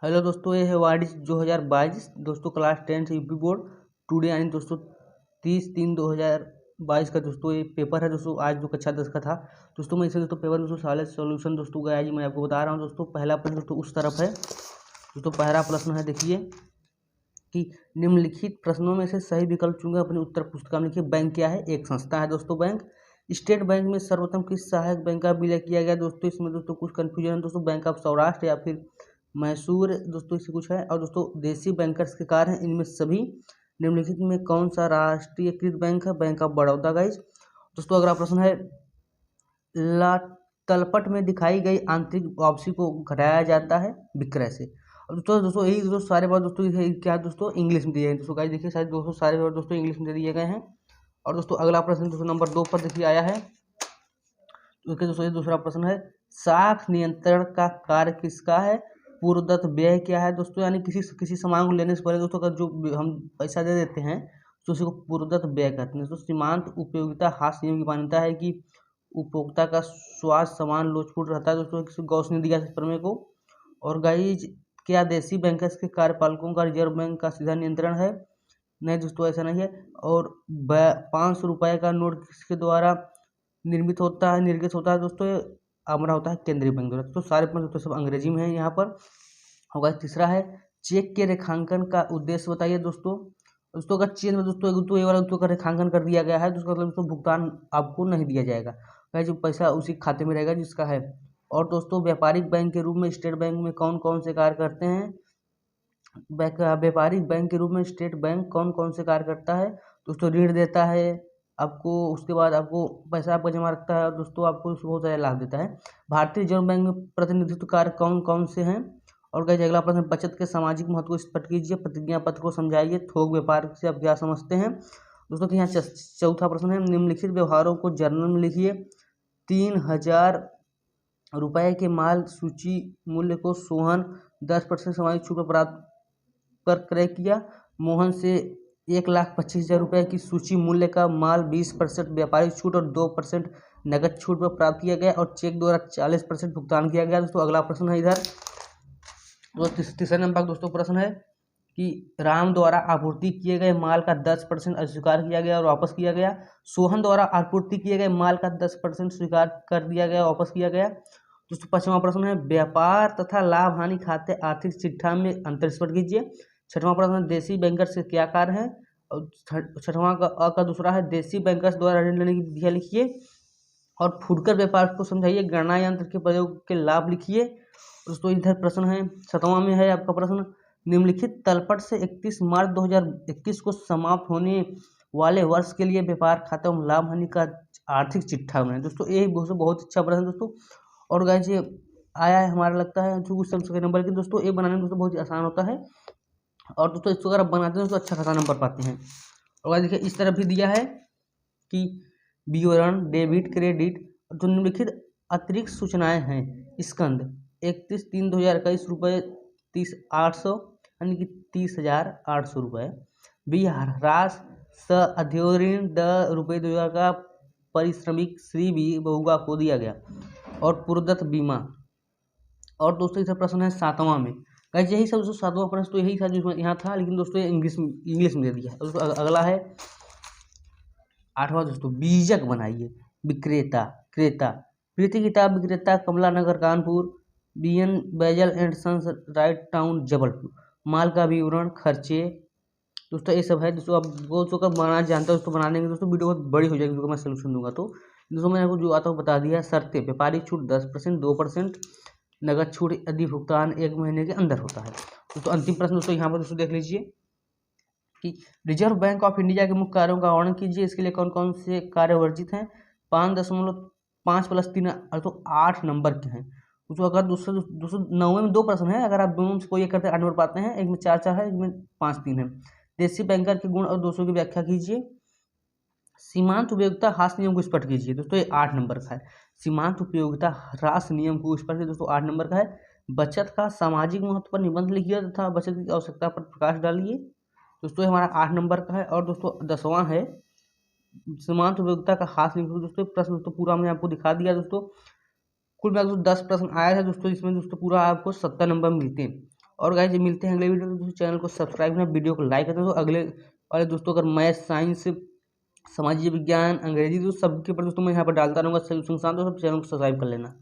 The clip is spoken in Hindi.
हेलो दोस्तों, ये है वार्डिस 2022 दोस्तों क्लास 10 यूपी बोर्ड टुडे यानी दोस्तों 30/3/2022 का दोस्तों ये पेपर है दोस्तों। आज जो कक्षा 10 का था दोस्तों, मैं इसे दोस्तों पेपर दोस्तों सारे सॉल्यूशन दोस्तों का आज मैं आपको बता रहा हूँ दोस्तों। पहला प्रश्न दोस्तों उस तरफ है दोस्तों। पहला प्रश्न है, देखिए कि निम्नलिखित प्रश्नों में से सही विकल्प चुनकर अपनी उत्तर पुस्तिका में लिखिए। बैंक क्या है? एक संस्था है दोस्तों बैंक। स्टेट बैंक में सर्वप्रथम किस सहायक बैंक का विलय किया गया दोस्तों? इसमें दोस्तों कुछ कंफ्यूजन है दोस्तों। बैंक ऑफ सौराष्ट्र या फिर मैसूर दोस्तों इससे कुछ है। और दोस्तों देसी बैंकर्स के कार्य हैं, इनमें सभी निम्नलिखित में कौन सा राष्ट्रीयकृत बैंक है? Bank of Baroda guys. दोस्तों अगला प्रश्न है, ला तलपट में दिखाई गई आंतरिक वापसी को घटाया जाता है विक्रय से। और दोस्तों यही दोस्तों सारे बार दोस्तों क्या दोस्तों इंग्लिश में दिए हैं दोस्तों। गाइज देखिए शायद दोस्तों सारे बार दोस्तों इंग्लिश में दे दिए गए हैं। और दोस्तों अगला प्रश्न दोस्तों नंबर 2 पर देखिए आया है। तो दोस्तों ये दूसरा प्रश्न है, साख नियंत्रण का कार्य किसका है? पूर्वदत्त व्यय क्या है दोस्तों? यानी किसी सामान को लेने से पहले दोस्तों का जो हम पैसा दे देते हैं तो उसी को पूर्वदत्त व्यय कहते हैं। तो सीमांत उपयोगिता हास्य नियम की मान्यता है कि उपभोक्ता का स्वास्थ्य समान लोचपूट रहता है दोस्तों, किसी गौस नहीं दिया प्रमेय को। और गाइज क्या देसी बैंकर्स के कार्यपालकों का रिजर्व बैंक का सीधा नियंत्रण है? नहीं दोस्तों, ऐसा नहीं है। और 500 रुपये का नोट किसके द्वारा निर्मित होता है, निर्गत होता है दोस्तों? हमारा होता है केंद्रीय बैंक द्वारा। तो सारे प्रश्न दोस्तों सब अंग्रेजी में है यहाँ पर। होगा तीसरा है, चेक के रेखांकन का उद्देश्य बताइए दोस्तों। दोस्तों अगर चेक में दोस्तों तो ये वाला दोस्तों का रेखांकन कर दिया गया है तो उसका मतलब दोस्तों भुगतान आपको नहीं दिया जाएगा, जो पैसा उसी खाते में रहेगा जिसका है। और दोस्तों व्यापारिक बैंक के रूप में स्टेट बैंक में कौन कौन से कार्य करते हैं? व्यापारिक बैंक के रूप में स्टेट बैंक कौन कौन से कार्य करता है दोस्तों? ऋण देता है आपको, उसके बाद आपको पैसा आपका जमा रखता है और दोस्तों आपको बहुत सारे लाभ देता है। भारतीय रिजर्व बैंक में प्रतिनिधित्व कार्य कौन कौन से हैं? और गाइस अगला प्रश्न, बचत के सामाजिक महत्व को स्पष्ट कीजिए, प्रतिज्ञा पत्र को समझाइए, थोक व्यापार से आप क्या समझते हैं दोस्तों? तो यहाँ चौथा प्रश्न है, निम्नलिखित व्यवहारों को जर्नल में लिखिए। 3000 रुपये के माल सूची मूल्य को सोहन 10% सामाजिक छूट पर प्राप्त कर क्रय किया। मोहन से 1,25,000 रुपये की सूची मूल्य का माल 20% व्यापारिक छूट और 2% नगद छूट पर प्राप्त किया गया और चेक द्वारा 40% भुगतान किया गया दोस्तों। अगला प्रश्न है इधर तीसरे नंबर का दोस्तों प्रश्न है कि राम द्वारा आपूर्ति किए गए माल का 10% अस्वीकार किया गया और वापस किया गया। सोहन द्वारा आपूर्ति किए गए माल का 10% स्वीकार कर दिया गया, वापस किया गया दोस्तों। पांचवा प्रश्न है, व्यापार तथा लाभ हानि खाते आर्थिक चिट्ठा में अंतर स्पष्ट कीजिए। छठवां प्रश्न, देसी बैंकर्स से क्या कार्य है? और छठवां का दूसरा है, देसी बैंकर्स द्वारा ऋण लेने की विधियां लिखिए और फुटकर व्यापार को समझाइए। गणना यंत्र के प्रयोग के लाभ लिखिए दोस्तों। इधर प्रश्न है 7वां में है आपका प्रश्न, निम्नलिखित तलपट से 31 मार्च 2021 को समाप्त होने वाले वर्ष के लिए व्यापार खाता एवं लाभ हानि का आर्थिक चिट्ठा बनाए दोस्तों। ये बहुत अच्छा प्रश्न दोस्तों। और गाइस ये आया है हमारा लगता है जो कुछ सबसे नंबर की दोस्तों, ये बनाने में दोस्तों बहुत ही आसान होता है। और दोस्तों इसको अगर आप बनाते हैं तो अच्छा खासा नंबर पाते हैं। और देखिए इस तरफ भी दिया है कि विवरण डेबिट क्रेडिट जो निम्नलिखित अतिरिक्त सूचनाएं हैं। स्कंद 31/3/2021 रुपये 30,800 यानी कि 30,800 रुपये। बिहार रास स अध्योऋण द रुपये 2000 का पारिश्रमिक श्री बी बहुगा को दिया गया और पूर्वदत्त बीमा। और दोस्तों इधर प्रश्न है 7वां में। गाइस यही सब दोस्तों 7वां प्रश्न तो यही था जो यहाँ था, लेकिन दोस्तों ये इंग्लिश में दे दिया है दोस्तों। अगला है 8वां दोस्तों, बीजक बनाइए। विक्रेता क्रेता, प्रीति किताब विक्रेता Kamla Nagar Kanpur, BN Baijal and sons Wright Town Jabalpur. माल का विवरण खर्चे दोस्तों ये सब है दोस्तों। आप दोस्तों का बनाना जानते हो दोस्तों, बनाने की दोस्तों वीडियो बहुत बड़ी हो जाएगी दोस्तों, मैं सोल्यूशन दूंगा। तो दोस्तों मैंने आपको जो आता है बता दिया। शर्तें, व्यापारिक छूट 10%, 2% नगद छूट यदि भुगतान 1 महीने के अंदर होता है दोस्तों। अंतिम प्रश्न दोस्तों यहाँ पर दोस्तों देख लीजिए कि रिजर्व बैंक ऑफ इंडिया के मुख्य कार्यों का वर्णन कीजिए। इसके लिए कौन कौन से कार्य वर्जित हैं? 5.5 + 3 तो 8 नंबर के हैं तो अगर दूसरे 9वें में 2 प्रश्न है, अगर आप दोनों से कोई एक करते 8 नंबर पाते हैं। एक में 4 है, एक में 5-3 है। देसी बैंकर के गुण और दोषों की व्याख्या कीजिए। सीमांत उपयोगिता ह्रास नियम को स्पष्ट कीजिए दोस्तों, ये 8 नंबर का है। सीमांत उपयोगिता ह्रास नियम को स्पष्ट कीजिए दोस्तों, 8 नंबर का है। बचत का सामाजिक महत्व पर निबंध लिखिए तथा बचत की आवश्यकता पर प्रकाश डालिए दोस्तों, हमारा 8 नंबर का है। और दोस्तों 10वां है, सीमांत उपयोगिता का ह्रास नियम दोस्तों। प्रश्न दोस्तों पूरा मैंने आपको दिखा दिया दोस्तों। कुल मिला दोस्तों 10 प्रश्न आया था दोस्तों, इसमें दोस्तों पूरा आपको 70 नंबर मिलते हैं। और गाइस मिलते हैं अगले वीडियो में। दोस्तों चैनल को सब्सक्राइब करना, वीडियो को लाइक करना। तो अगले वाले दोस्तों अगर मैथ, साइंस, सामाजिक विज्ञान, अंग्रेजी, तो सबके ऊपर दोस्तों मैं यहाँ पर डालता रहूँगा। तो सब चैनल को सब्सक्राइब कर लेना।